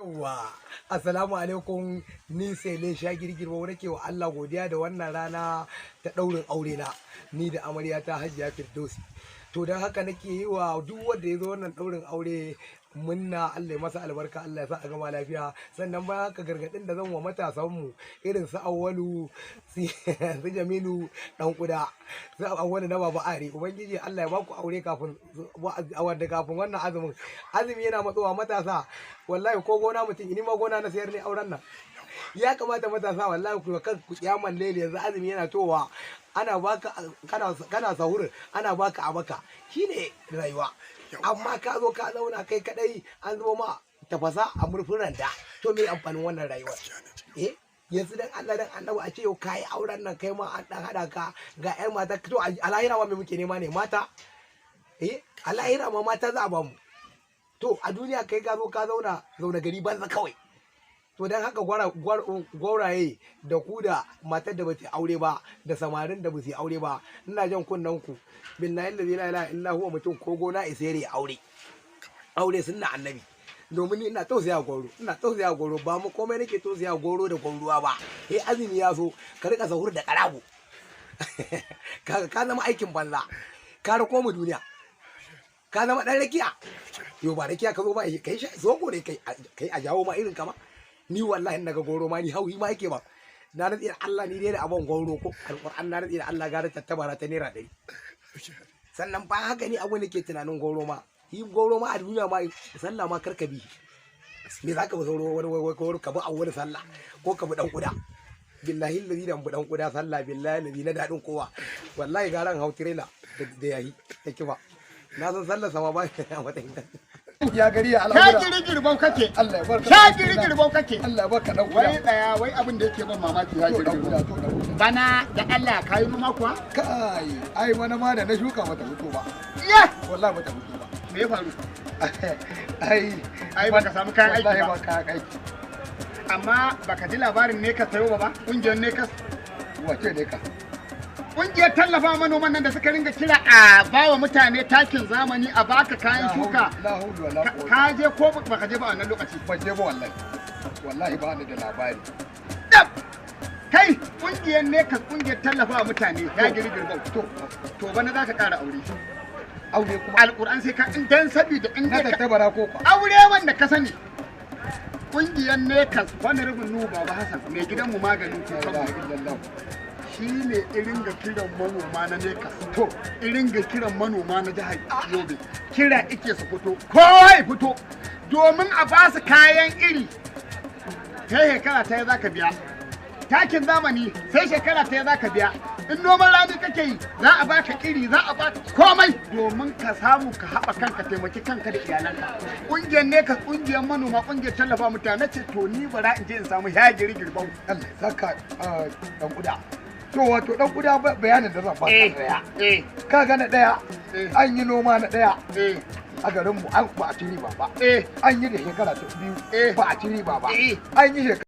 Wa assalamu alaikum, ni sai ne sha girgirwa nake wa Allah godiya da wannan rana ta ɗaurin aure na ni da amarya ta Hajiya Firdausi. To don haka nake yi wa duk wanda ya zo wannan ɗaurin aure munna, Allah ya masa albarka, Allah ya sa a gama lafiya. Sannan bayan haka gargaɗin da zan wa matasan mu irin su Awwalu, su Jamilu dan kuda, su Awwalu na Baba Ari, ubangiji Allah ya baku aure kafin wannan azumi yana matsowa. Matasa wallahi ko gona mutum ini ma gona na sayar ne auren nan. Ya kamata matasa wallahi ku kan ku kiyaman lele, yanzu azumi yana towa, ana baka kana sahur, ana baka a maka, shine rayuwa. Amma ka zo ka zauna kai kadai an zo ma tafasa a murfin randa, to me amfanin wannan rayuwar? Yanzu dan Allah dan Annabi a ce yau kai auren nan, kai ma an dan hada ka ga ƴan mata, to alahira ma me muke nema ne? Mata. Alahira ma mata za a ba mu. To a duniya kai ka zo ka zauna gari banza kawai. To dan haka gwauraye da ku da matar da bata aure ba da samarin da basu aure ba, ina jan kunnen ku billahi la ilaha illa huwa, mutum ko gona isere aure sunna annabi. Domin ni ina tausaya goro, ba mu komai nake tausaya goro da gwauruwa ba. Azumi ya so ka rika sahur da karago. Ka zama aikin banza, ka rako mu duniya, ka zama dan rakiya. Yo ba rakiya ka zo ba, kai zo gore kai a jawo ma irin kama. Ni wallahi naga goro ma ni hauhi ma yake ba. Na rantsi da Allah ni dai da abon goro ko alquran, na rantsi da Allah gara tattabara ta naira 100. Sannan ba haka ni abu nake tunanin goro ma. Yi goro ma a duniya ma sallah ma karka bi. Me zaka ba sauro wani ka bi a wani sallah ko ka bi dan kuda. Billahi allazi dan bi dan kuda sallah, billahi allazi na dadin kowa. Wallahi garan hau trailer da yayi take ba. Na san sallar sama ba ya mata. Ya gari ya al'amura. Ka girgirbau kake. Allah ya barka. Ka girgirbau kake. Allah ya barka dan wai daya, wai abin da yake ban mamaki ya girgirbau. Bana da Allah kai noma kuwa? Kai, ai wani ma da na shuka mata fito ba. Ya, wallahi mata fito ba. Me ya faru? Ai baka samu kayan aiki ba. Wallahi ba kayan aiki. Amma baka ji labarin ne ka sayo ba? Kungiyar ne ka. Wace ne ka? Kungiyar tallafa manoman nan da suka ringa kira a bawa mutane takin zamani, a baka kayan shuka. Ka je ko baka je ba a wannan lokaci? Ban je ba wallahi. Wallahi ba ni da labari. Kai kungiyar ne ka, kungiyar tallafa mutane ya girgirbau. To bana za ka kara aure. Aure kuma? Alƙur'an sai ka dan sabida in na tattabara ko kwa? Aure wanda ka sani. Kungiyar ne ka, wani rubin Nuhu Baba Hassan mai gidanmu maganin kukan shi ne irin ga kiran manoma na Nekas. To, irin ga kiran manoma na jihar Yobe. Kira ike su fito, kowa ya fito, domin a ba su kayan iri. Sai shekara ta yi za ka biya. Takin zamani sai shekara ta yi za ka biya. In noman rani kake yi, za a baka iri, za a baka komai, domin ka samu ka haɓa kanka, taimaki kanka da iyalanka. Ƙungiyar Nekas, ƙungiyar manoma, ƙungiyar tallafa mutane ce, to ni bara in je in samu yagiri girbau. Allah saka dan kuda. To wato dan kuda bayanin da zan ba ka ka ga na daya, an yi noma na daya a garin mu, an ba a ci riba ba. An yi da shekara ta biyu ba a ci riba ba. An yi